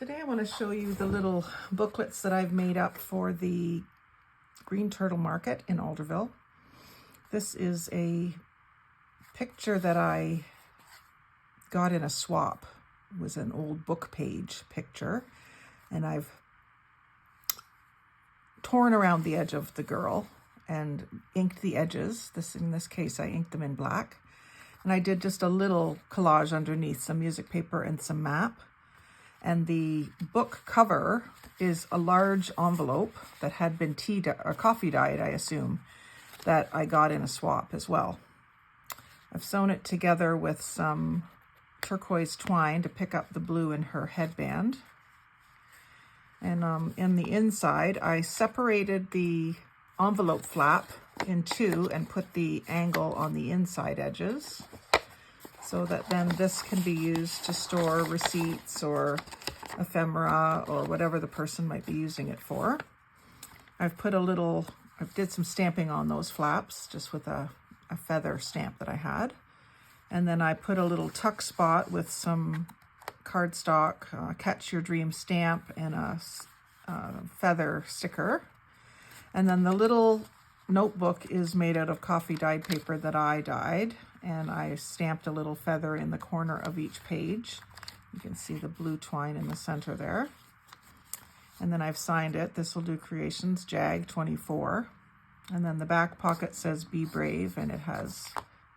Today I want to show you the little booklets that I've made up for the Green Turtle Market in Alderville. This is a picture that I got in a swap. It was an old book page picture, and I've torn around the edge of the girl and inked the edges. In this case, I inked them in black. And I did just a little collage underneath, some music paper and some map. And the book cover is a large envelope that had been coffee dyed, I assume, that I got in a swap as well. I've sewn it together with some turquoise twine to pick up the blue in her headband. And in the inside, I separated the envelope flap in two and put the angle on the inside edges, so that then this can be used to store receipts or ephemera or whatever the person might be using it for. I did some stamping on those flaps just with a feather stamp that I had. And then I put a little tuck spot with some cardstock, Catch Your Dream stamp, and a feather sticker. And then the little notebook is made out of coffee dyed paper that I dyed, and I stamped a little feather in the corner of each page. You can see the blue twine in the center there. And then I've signed it, Thistledew Creations, Jag 24. And then the back pocket says Be Brave, and it has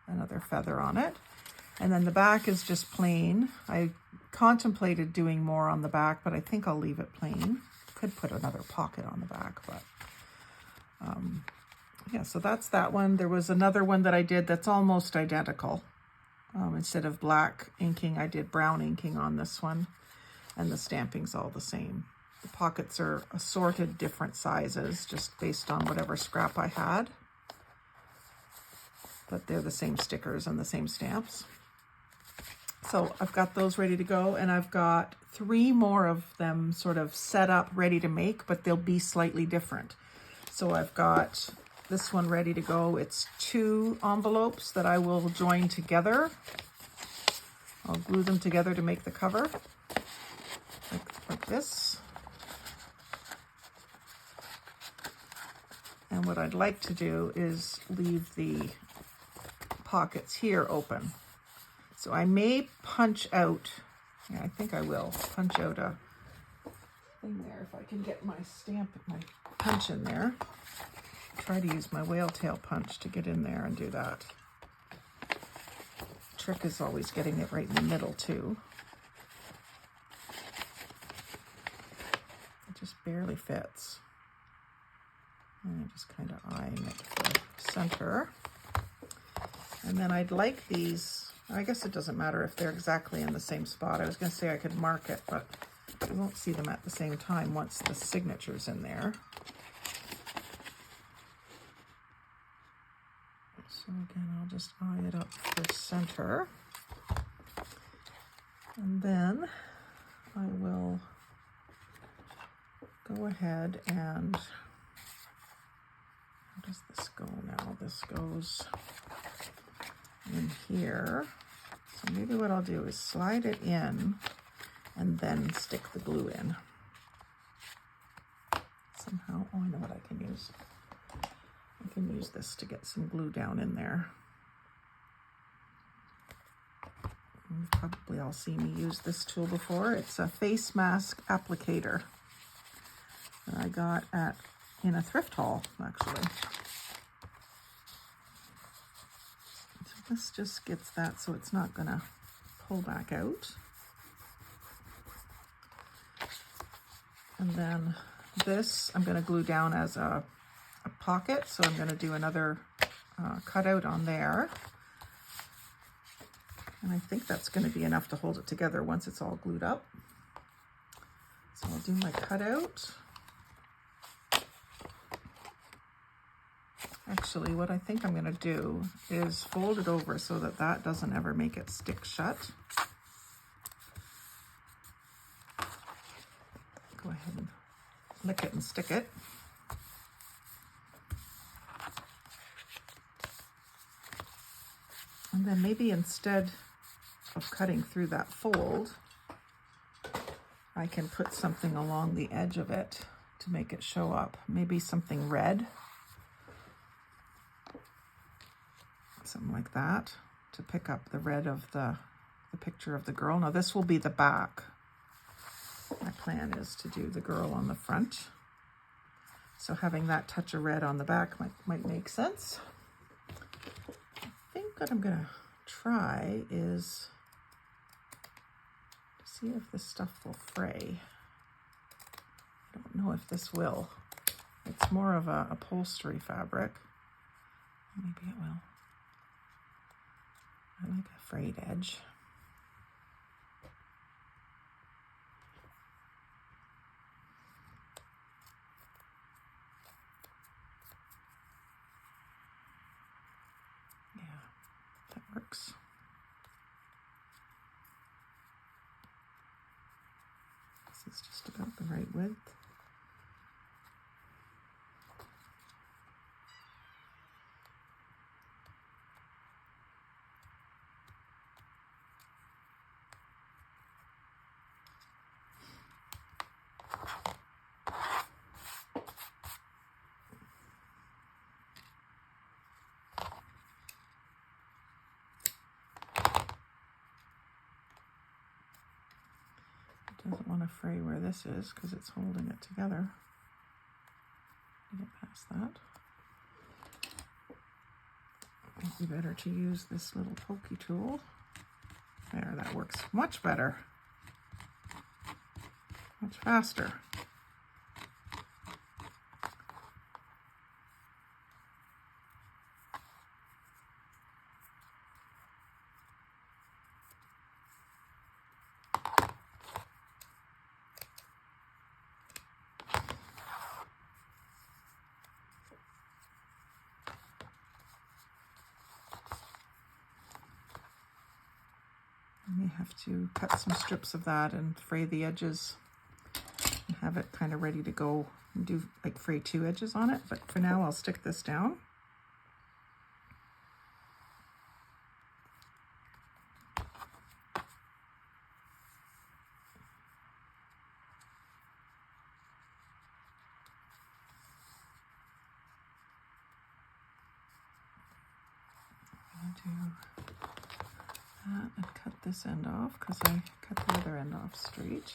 another feather on it. And then the back is just plain. I contemplated doing more on the back, but I think I'll leave it plain. Could put another pocket on the back, but yeah, so that's that one. There was another one that I did that's almost identical. Instead of black inking, I did brown inking on this one, and the stamping's all the same. The pockets are assorted different sizes, just based on whatever scrap I had. But they're the same stickers and the same stamps. So I've got those ready to go, and I've got 3 more of them sort of set up, ready to make, but they'll be slightly different. So I've got this one ready to go. It's 2 envelopes that I will join together. I'll glue them together to make the cover, like this. And what I'd like to do is leave the pockets here open. So I may punch out, yeah, I think I will punch out a thing there if I can get my punch in there. Try to use my whale tail punch to get in there and do that. Trick is always getting it right in the middle too. It just barely fits. And I just kind of eyeing it for center. And then I'd like these, I guess it doesn't matter if they're exactly in the same spot. I was going to say I could mark it, but you won't see them at the same time once the signature's in there. So again, I'll just eye it up for center. And then I will go ahead and, how does this go now? This goes in here. So maybe what I'll do is slide it in and then stick the glue in. Somehow, oh, I know what I can use. I can use this to get some glue down in there. You've probably all seen me use this tool before. It's a face mask applicator that I got in a thrift haul, actually. So this just gets that so it's not gonna pull back out. And then this I'm gonna glue down as a pocket, so I'm going to do another cutout on there, and I think that's going to be enough to hold it together once it's all glued up. So I'll do my cutout. Actually, what I think I'm going to do is fold it over so that that doesn't ever make it stick shut. Go ahead and lick it and stick it. And then maybe instead of cutting through that fold, I can put something along the edge of it to make it show up. Maybe something red. Something like that to pick up the red of the picture of the girl. Now this will be the back. My plan is to do the girl on the front. So having that touch of red on the back might make sense. I think what I'm gonna try is to see if this stuff will fray. I don't know if this will. It's more of a upholstery fabric. Maybe it will. I like a frayed edge. Yeah, that works. This is just about the right width. Doesn't want to fray where this is because it's holding it together. Get past that. Might be better to use this little pokey tool. There, that works much better. Much faster. I may have to cut some strips of that and fray the edges and have it kind of ready to go and do like fray 2 edges on it. But for now, I'll stick this down. I'm going to do that and cut this end off because I cut the other end off straight.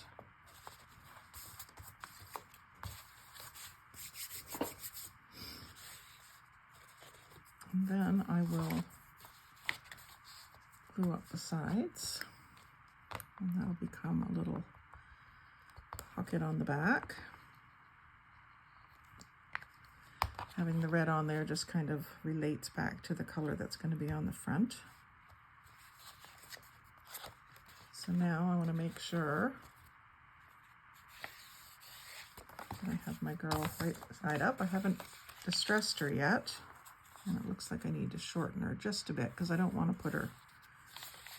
And then I will glue up the sides, and that'll become a little pocket on the back. Having the red on there just kind of relates back to the color that's going to be on the front. So now I want to make sure that I have my girl right side up. I haven't distressed her yet, and it looks like I need to shorten her just a bit because I don't want to put her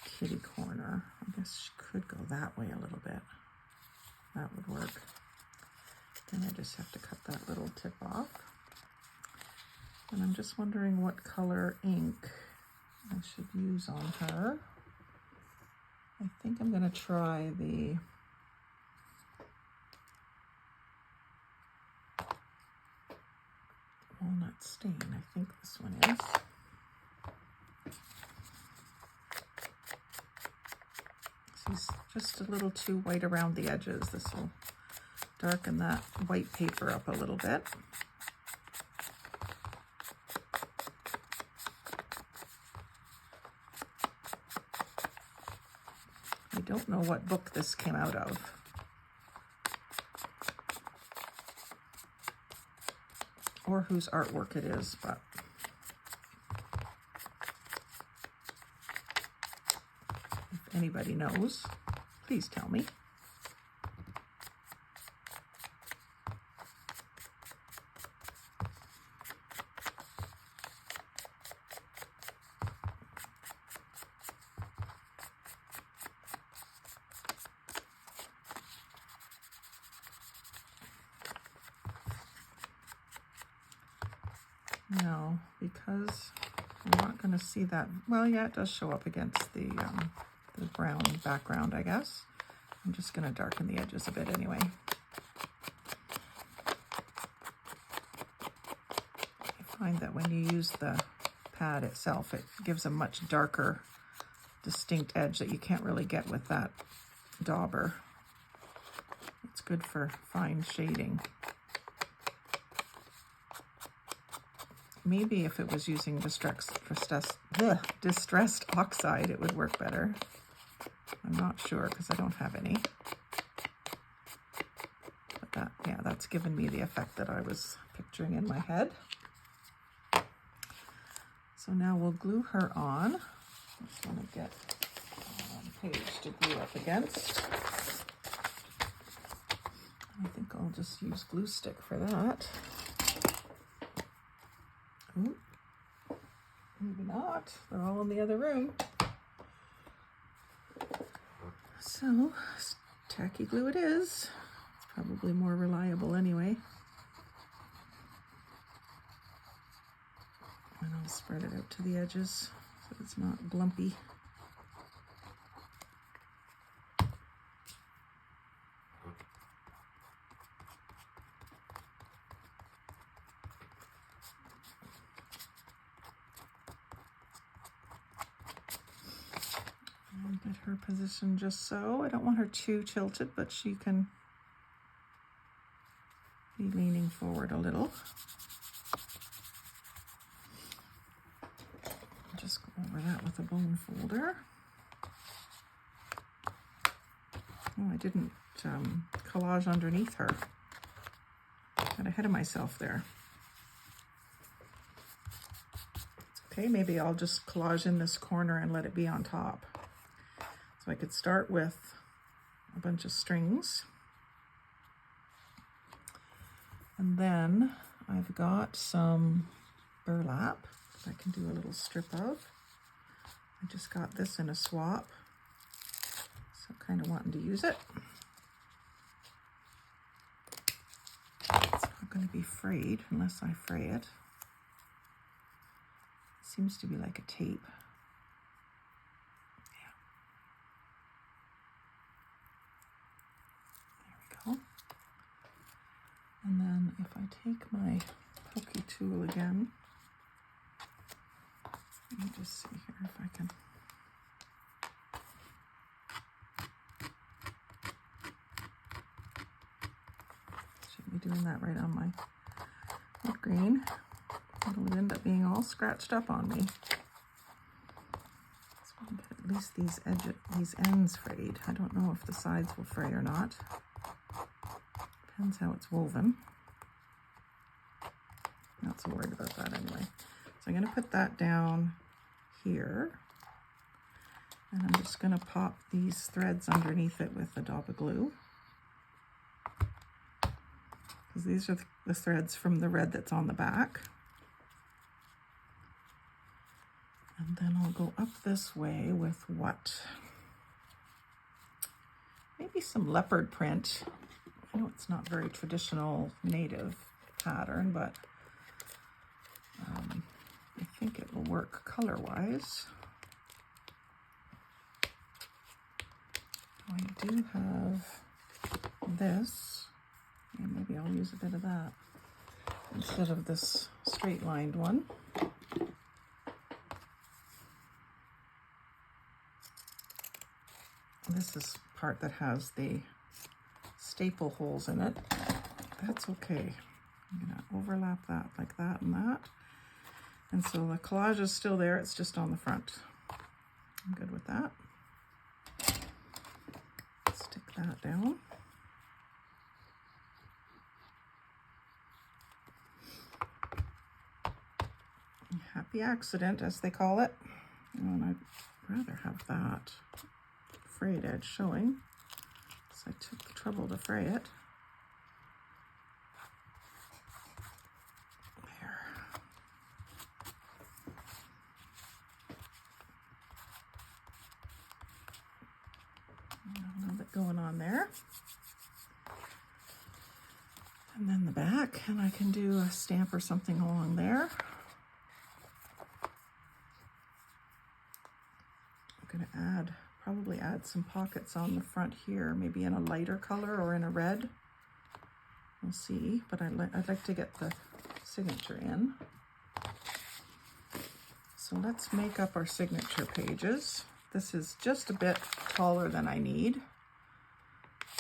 kitty corner. I guess she could go that way a little bit. That would work. Then I just have to cut that little tip off. And I'm just wondering what color ink I should use on her. I think I'm going to try the walnut stain. I think this one is. She's just a little too white around the edges. This will darken that white paper up a little bit. I don't know what book this came out of. Or whose artwork it is, but if anybody knows, please tell me. No, because I'm not going to see that. Well, yeah, it does show up against the brown background, I guess. I'm just going to darken the edges a bit anyway. I find that when you use the pad itself, it gives a much darker, distinct edge that you can't really get with that dauber. It's good for fine shading. Maybe if it was using distressed oxide, it would work better. I'm not sure because I don't have any. But that, yeah, that's given me the effect that I was picturing in my head. So now we'll glue her on. I just want to get a page to glue up against. I think I'll just use glue stick for that. Ooh, maybe not. They're all in the other room. So, tacky glue it is. It's probably more reliable anyway. And I'll spread it out to the edges so it's not glumpy. And get her positioned just so. I don't want her too tilted, but she can be leaning forward a little. Just go over that with a bone folder. Oh, I didn't collage underneath her. Got ahead of myself there. It's okay, maybe I'll just collage in this corner and let it be on top. So I could start with a bunch of strings. And then I've got some burlap that I can do a little strip of. I just got this in a swap, so kind of wanting to use it. It's not going to be frayed unless I fray it. It seems to be like a tape. Yeah. There we go. And then if I take my pokey tool again, let me just see here if I can. Should be doing that right on my wood grain. It'll end up being all scratched up on me. So I'll get at least these ends frayed. I don't know if the sides will fray or not. Depends how it's woven. Not so worried about that anyway. So I'm going to put that down here, and I'm just going to pop these threads underneath it with the dab of glue, because these are the threads from the red that's on the back. And then I'll go up this way with what? Maybe some leopard print. I know it's not very traditional native pattern, but I think it will work color-wise. I do have this, and maybe I'll use a bit of that instead of this straight-lined one. This is part that has the staple holes in it. That's okay. I'm going to overlap that like that and that. And so the collage is still there, it's just on the front. I'm good with that. Stick that down. Happy accident, as they call it. And I'd rather have that frayed edge showing, so I took the trouble to fray it. There. A little bit going on there. And then the back, and I can do a stamp or something along there. I'm going to add probably add some pockets on the front here, maybe in a lighter color or in a red. We'll see, but I'd like to get the signature in. So let's make up our signature pages. This is just a bit taller than I need.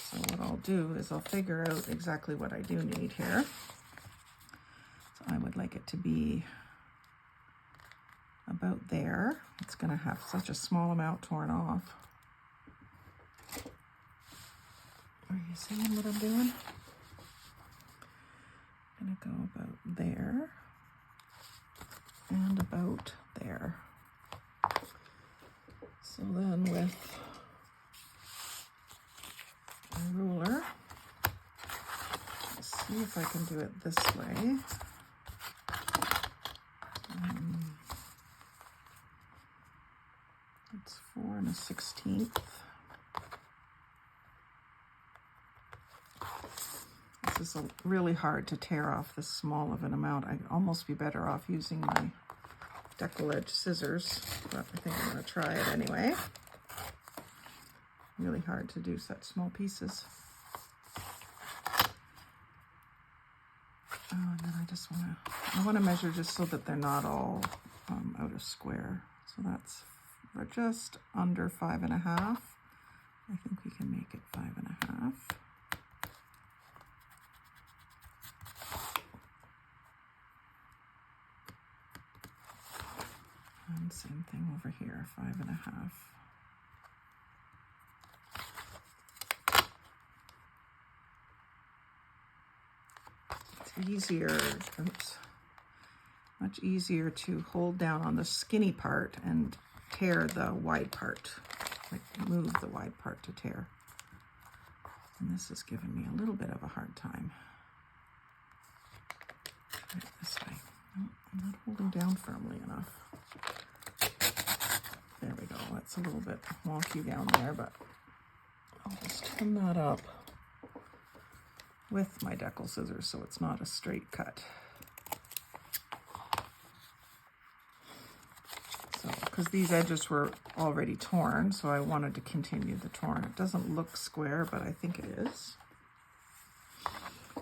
So what I'll do is I'll figure out exactly what I do need here. So I would like it to be about there. It's going to have such a small amount torn off. Are you seeing what I'm doing? I'm going to go about there and about there. So then with a ruler, let's see if I can do it this way. It's 4 1/16. This is really hard to tear off this small of an amount. I'd almost be better off using my deckle edge scissors, but I think I'm going to try it anyway. Really hard to do such small pieces. Oh, and then I want to measure just so that they're not all out of square. So that's just under 5 1/2. I think we can make it 5 1/2. And same thing over here, 5 1/2. It's easier, much easier to hold down on the skinny part and tear the wide part, like move the wide part to tear. And this is giving me a little bit of a hard time. Try it this way. No, I'm not holding down firmly enough. There we go. That's a little bit wonky down there, but I'll just trim that up with my deckle scissors so it's not a straight cut. So, because these edges were already torn, so I wanted to continue the torn. It doesn't look square, but I think it is.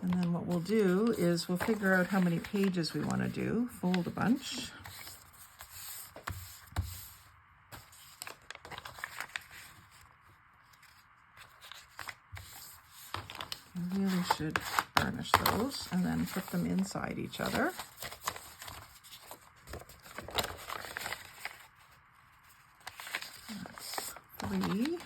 And then what we'll do is we'll figure out how many pages we want to do. Fold a bunch. You really should burnish those and then put them inside each other. That's 3.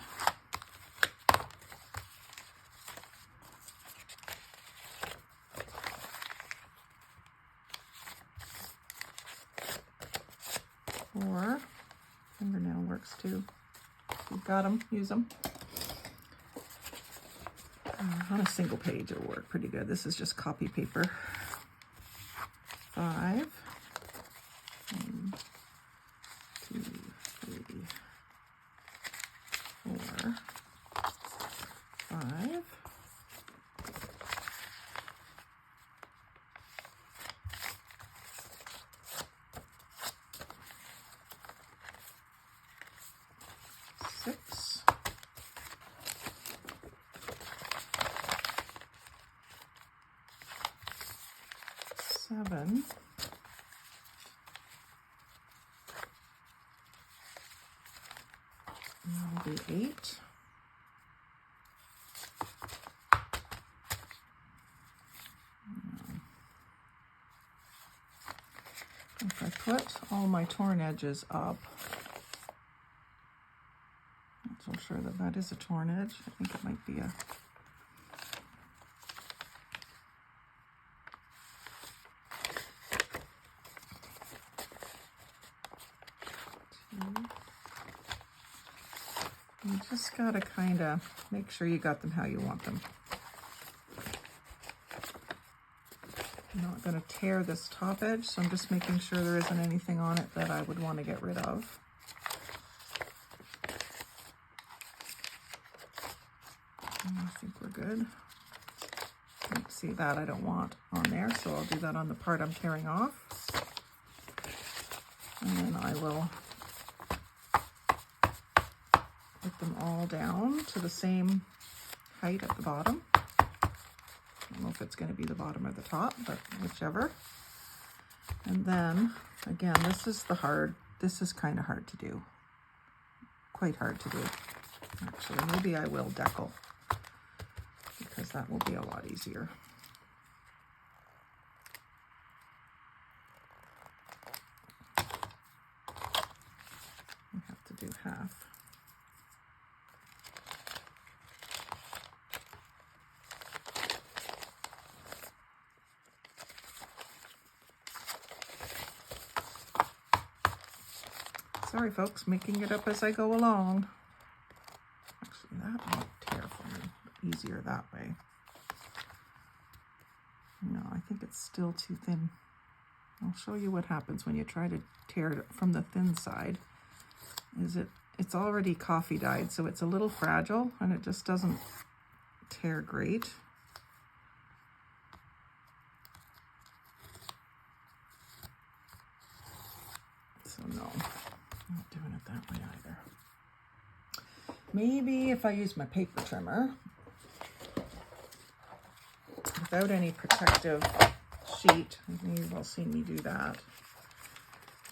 4. Fingernail works too. If you've got them, use them. On a single page, it'll work pretty good. This is just copy paper. 5. 1, 2, 3, 4, 5. 6. 7. And that'll be 8. If I put all my torn edges up, not so sure that that is a torn edge. I think it might be a You just gotta kind of make sure you got them how you want them. I'm not gonna tear this top edge, so I'm just making sure there isn't anything on it that I would want to get rid of. And I think we're good. Let's see, that I don't want on there, so I'll do that on the part I'm tearing off. And then I will put them all down to the same height at the bottom. I don't know if it's going to be the bottom or the top, but whichever. And then, again, this is kind of hard to do. Quite hard to do. Actually, maybe I will decal, because that will be a lot easier. We have to do half. Sorry folks, making it up as I go along. Actually, that might tear for me. Easier that way. No, I think it's still too thin. I'll show you what happens when you try to tear it from the thin side. It's already coffee dyed, so it's a little fragile and it just doesn't tear great. So no, I'm not doing it that way either. Maybe if I use my paper trimmer without any protective sheet, you will see me do that.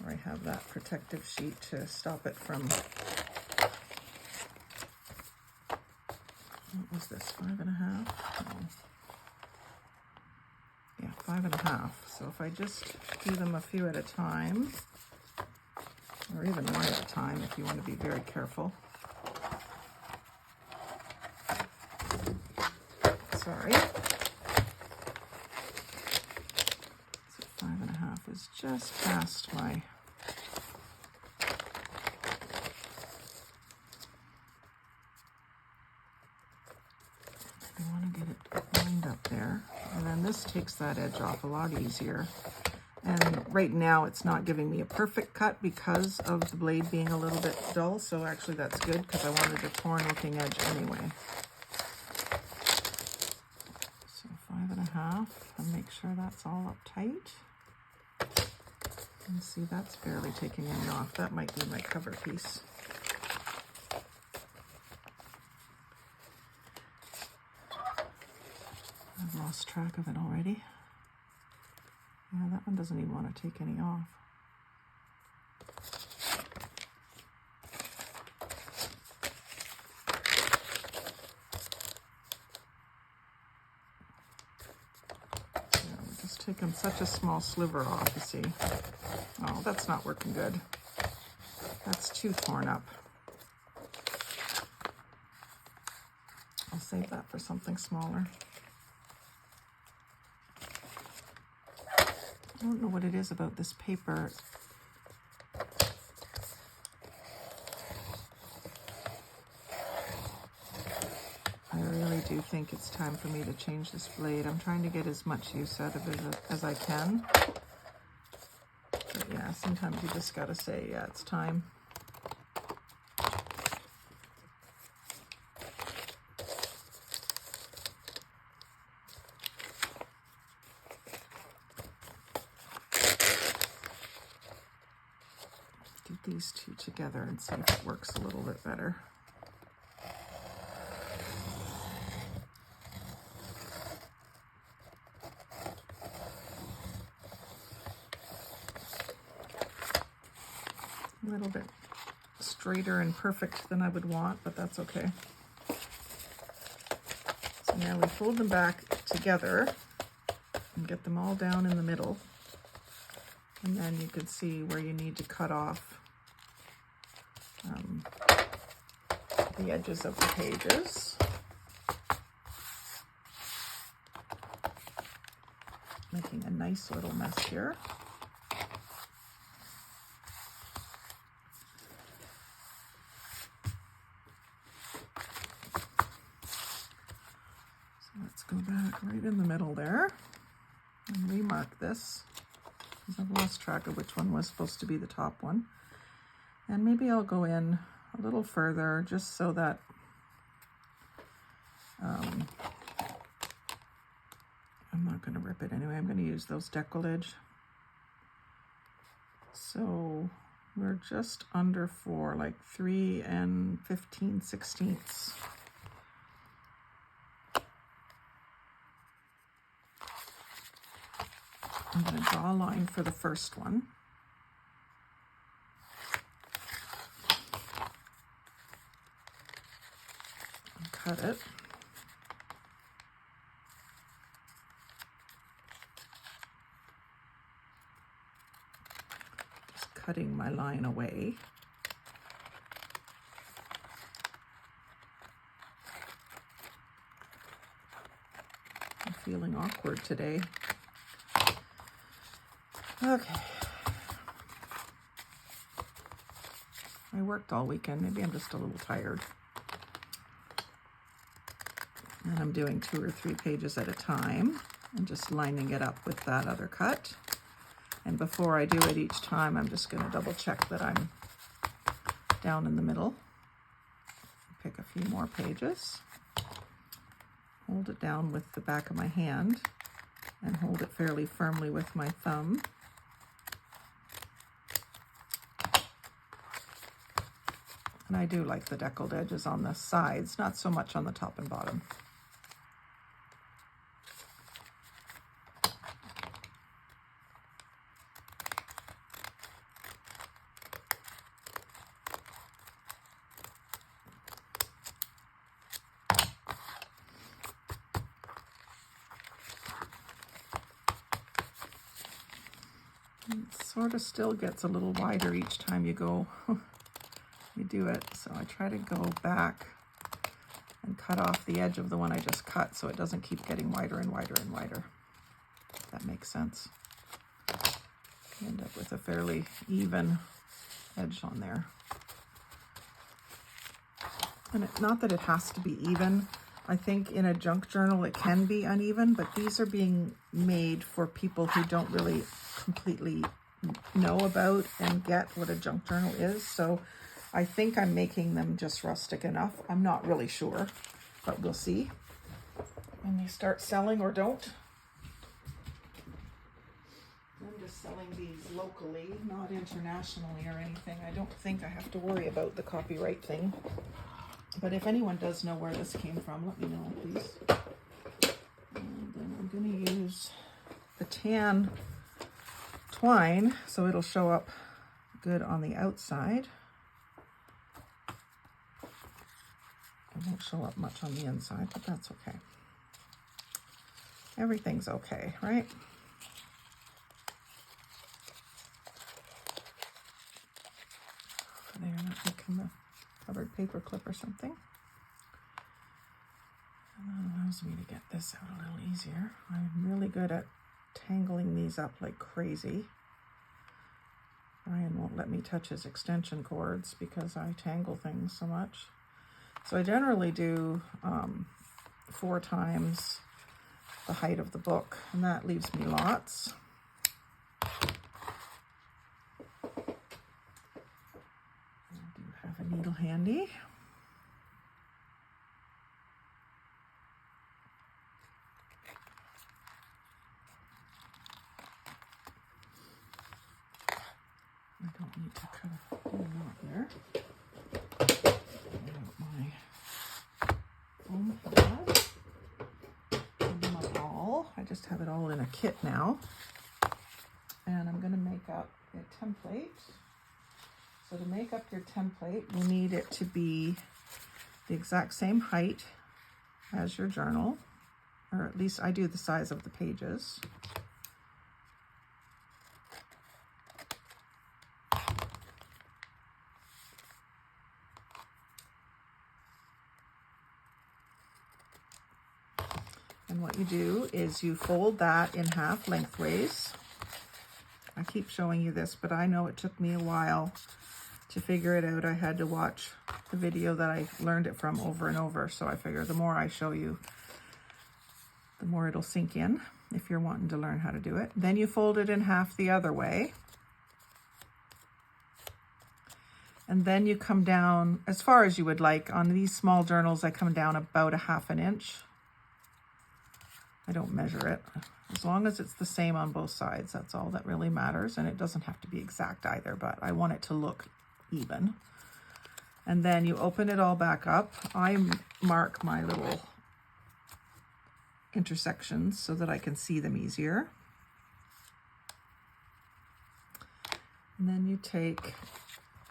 Or I have that protective sheet to stop it from, what was this, 5.5? No. Yeah, 5.5. So if I just do them a few at a time, or even one at a time if you want to be very careful. Sorry. So 5.5 is just past my lined up there, and then this takes that edge off a lot easier. And right now it's not giving me a perfect cut because of the blade being a little bit dull, so actually that's good because I wanted a torn looking edge anyway. So 5.5, and make sure that's all up tight. And see, that's barely taking any off. That might be my cover piece. I've lost track of it already. Yeah, that one doesn't even want to take any off. Yeah, we're just taking such a small sliver off, you see. Oh, that's not working good. That's too torn up. I'll save that for something smaller. I don't know what it is about this paper. I really do think it's time for me to change this blade. I'm trying to get as much use out of it as I can. But yeah, sometimes you just gotta say, yeah, it's time. These two together and see if it works a little bit better. A little bit straighter and perfect than I would want, but that's okay. So now we fold them back together and get them all down in the middle. And then you can see where you need to cut off the edges of the pages. Making a nice little mess here. So let's go back right in the middle there and remark this, because I've lost track of which one was supposed to be the top one. And maybe I'll go in a little further just so that I'm not going to rip it anyway. I'm going to use those decollage. So We're just under 4, like 3 15/16. I'm going to draw a line for the first one. And cut it. Just cutting my line away. I'm feeling awkward today. Okay. I worked all weekend. Maybe I'm just a little tired. And I'm doing 2 or 3 pages at a time and just lining it up with that other cut. And before I do it each time, I'm just going to double check that I'm down in the middle. Pick a few more pages. Hold it down with the back of my hand and hold it fairly firmly with my thumb. And I do like the deckled edges on the sides, not so much on the top and bottom. It sort of still gets a little wider each time you go. You do it. So I try to go back and cut off the edge of the one I just cut so it doesn't keep getting wider and wider and wider. If that makes sense. You end up with a fairly even edge on there. And not that it has to be even. I think in a junk journal it can be uneven, but these are being made for people who don't really completely know about and get what a junk journal is. So I think I'm making them just rustic enough. I'm not really sure, but we'll see when they start selling or don't. I'm just selling these locally, not internationally or anything. I don't think I have to worry about the copyright thing. But if anyone does know where this came from, let me know, please. And then I'm going to use the tan twine so it'll show up good on the outside. It won't show up much on the inside, but that's okay. Everything's okay, right? There, that become a covered paper clip or something. And that allows me to get this out a little easier. I'm really good at tangling these up like crazy. Brian won't let me touch his extension cords because I tangle things so much. So I generally do 4 times the height of the book, and that leaves me lots. I do have a needle handy. I don't need to cut a knot there. I just have it all in a kit now, and I'm going to make up a template. So to make up your template, you need it to be the exact same height as your journal, or at least I do the size of the pages. And what you do is you fold that in half lengthways. I keep showing you this, but I know it took me a while to figure it out. I had to watch the video that I learned it from over and over. So I figure the more I show you, the more it'll sink in if you're wanting to learn how to do it. Then you fold it in half the other way. And then you come down as far as you would like. On these small journals, I come down about a ½ inch. I don't measure it. As long as it's the same on both sides, that's all that really matters. And it doesn't have to be exact either, but I want it to look even. And then you open it all back up. I mark my little intersections so that I can see them easier. And then you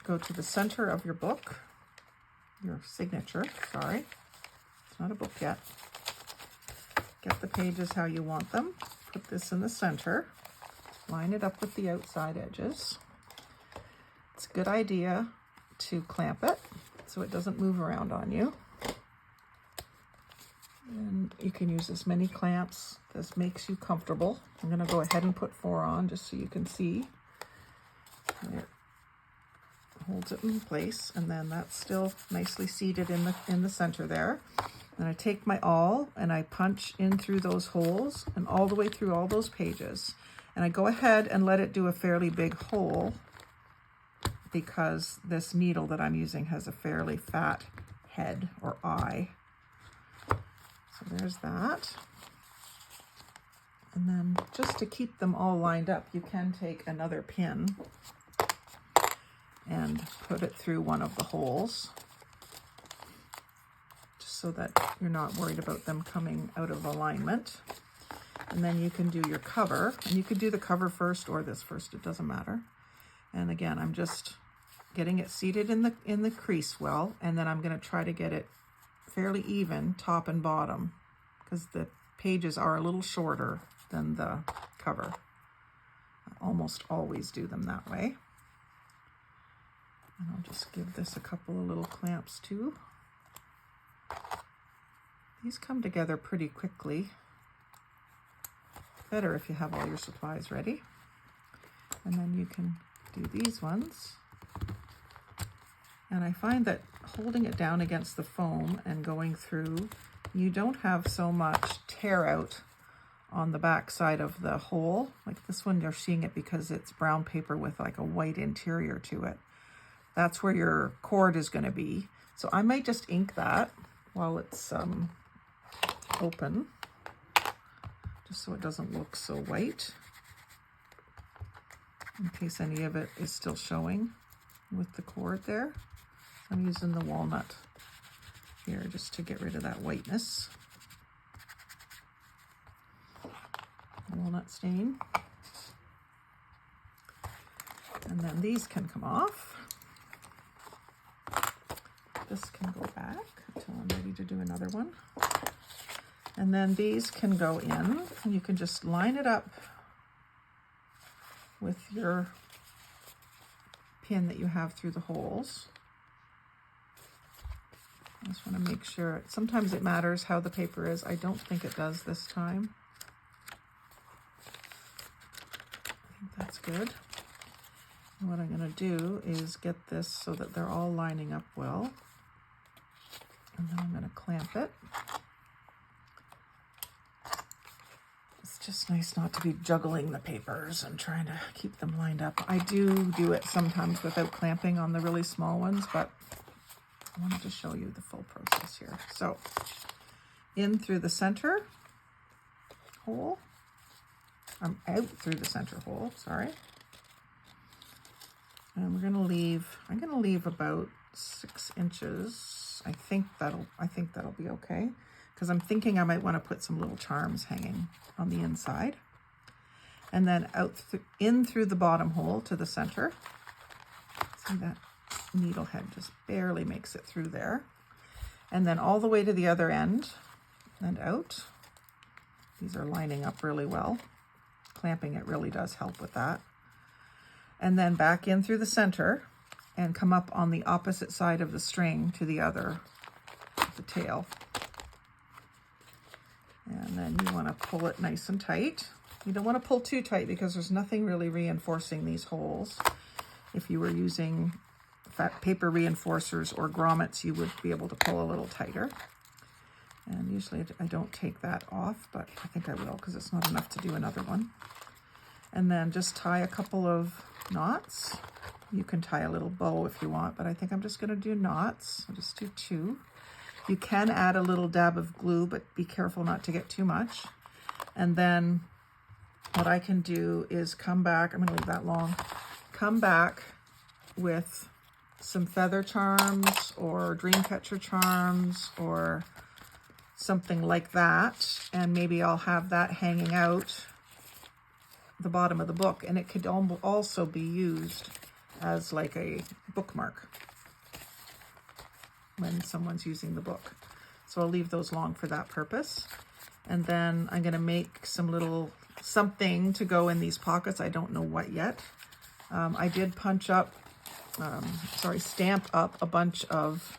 go to the center of your book, your signature, sorry. It's not a book yet. Get the pages how you want them. Put this in the center. Line it up with the outside edges. It's a good idea to clamp it so it doesn't move around on you. And you can use as many clamps as makes you comfortable. I'm going to go ahead and put 4 on just so you can see. It holds it in place, and then that's still nicely seated in the center there. And I take my awl and I punch in through those holes and all the way through all those pages. And I go ahead and let it do a fairly big hole because this needle that I'm using has a fairly fat head or eye. So there's that. And then just to keep them all lined up, you can take another pin and put it through one of the holes, just so that you're not worried about them coming out of alignment. And then you can do your cover, and you could do the cover first or this first, it doesn't matter. And again, I'm just getting it seated in the crease well, and then I'm going to try to get it fairly even top and bottom because the pages are a little shorter than the cover. I almost always do them that way. And I'll just give this a couple of little clamps too. These come together pretty quickly. Better if you have all your supplies ready. And then you can do these ones. And I find that holding it down against the foam and going through, you don't have so much tear out on the back side of the hole. Like this one, you're seeing it because it's brown paper with like a white interior to it. That's where your cord is going to be. So I might just ink that while it's open, just so it doesn't look so white, in case any of it is still showing with the cord there. I'm using the walnut here just to get rid of that whiteness. Walnut stain. And then these can come off. This can go back until I'm ready to do another one. And then these can go in, and you can just line it up with your pin that you have through the holes. I just want to make sure. Sometimes it matters how the paper is. I don't think it does this time. I think that's good. And what I'm going to do is get this so that they're all lining up well. And then I'm going to clamp it. It's just nice not to be juggling the papers and trying to keep them lined up. I do it sometimes without clamping on the really small ones, but I wanted to show you the full process here. So in through the center hole. I'm out through the center hole, sorry. And I'm going to leave about 6 inches. I think that'll be okay, because I'm thinking I might want to put some little charms hanging on the inside. And then in through the bottom hole to the center. See that needle head just barely makes it through there. And then all the way to the other end and out. These are lining up really well. Clamping it really does help with that. And then back in through the center and come up on the opposite side of the string to the other, the tail. And then you want to pull it nice and tight. You don't want to pull too tight because there's nothing really reinforcing these holes. If you were using fat paper reinforcers or grommets, you would be able to pull a little tighter. And usually I don't take that off, but I think I will because it's not enough to do another one. And then just tie a couple of knots. You can tie a little bow if you want, but I think I'm just going to do knots. I'll just do 2. You can add a little dab of glue, but be careful not to get too much. And then what I can do is come back, I'm gonna leave that long, come back with some feather charms or dream catcher charms or something like that. And maybe I'll have that hanging out the bottom of the book, and it could also be used as like a bookmark when someone's using the book. So I'll leave those long for that purpose. And then I'm going to make some little something to go in these pockets. I don't know what yet. I did stamp up a bunch of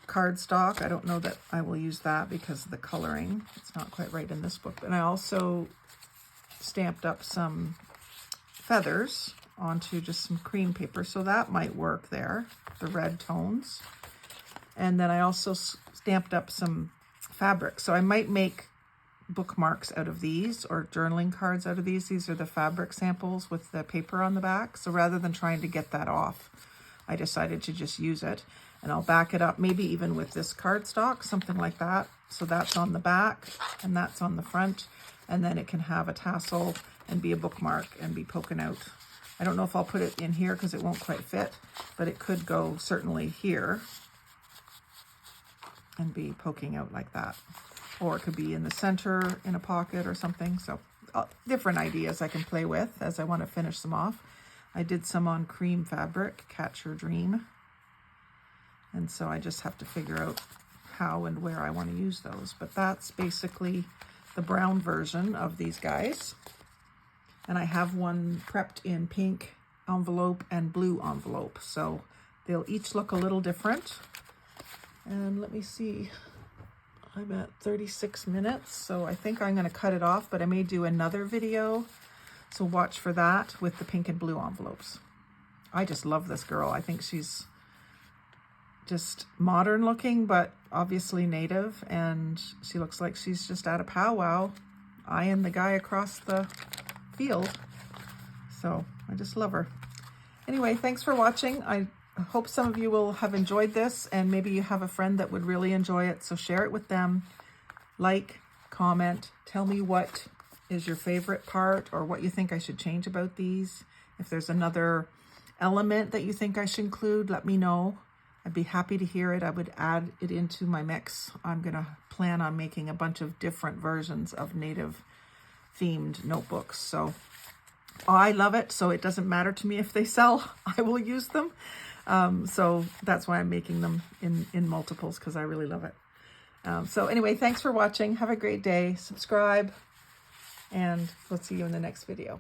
cardstock. I don't know that I will use that because of the coloring. It's not quite right in this book. And I also stamped up some feathers onto just some cream paper, so that might work there, the red tones. And then I also stamped up some fabric, so I might make bookmarks out of these or journaling cards out of these. These are the fabric samples with the paper on the back, so rather than trying to get that off, I decided to just use it. And I'll back it up, maybe even with this cardstock, something like that. So that's on the back and that's on the front. And then it can have a tassel and be a bookmark and be poking out. I don't know if I'll put it in here because it won't quite fit, but it could go certainly here and be poking out like that. Or it could be in the center in a pocket or something. So different ideas I can play with as I want to finish them off. I did some on cream fabric, Catch Your Dream. And so I just have to figure out how and where I want to use those. But that's basically the brown version of these guys. And I have one prepped in pink envelope and blue envelope. So they'll each look a little different. And let me see, I'm at 36 minutes. So I think I'm going to cut it off, but I may do another video. So watch for that with the pink and blue envelopes. I just love this girl. I think she's just modern looking, but obviously native, and she looks like she's just at a powwow eyeing the guy across the field. So I just love her. Anyway, thanks for watching. I hope some of you will have enjoyed this, and maybe you have a friend that would really enjoy it, so share it with them. Like, comment, tell me what is your favorite part or what you think I should change about these. If there's another element that you think I should include, let me know. I'd be happy to hear it. I would add it into my mix. I'm going to plan on making a bunch of different versions of native themed notebooks. So I love it. So it doesn't matter to me if they sell. I will use them. So that's why I'm making them in multiples, because I really love it. So anyway, thanks for watching. Have a great day. Subscribe, and we'll see you in the next video.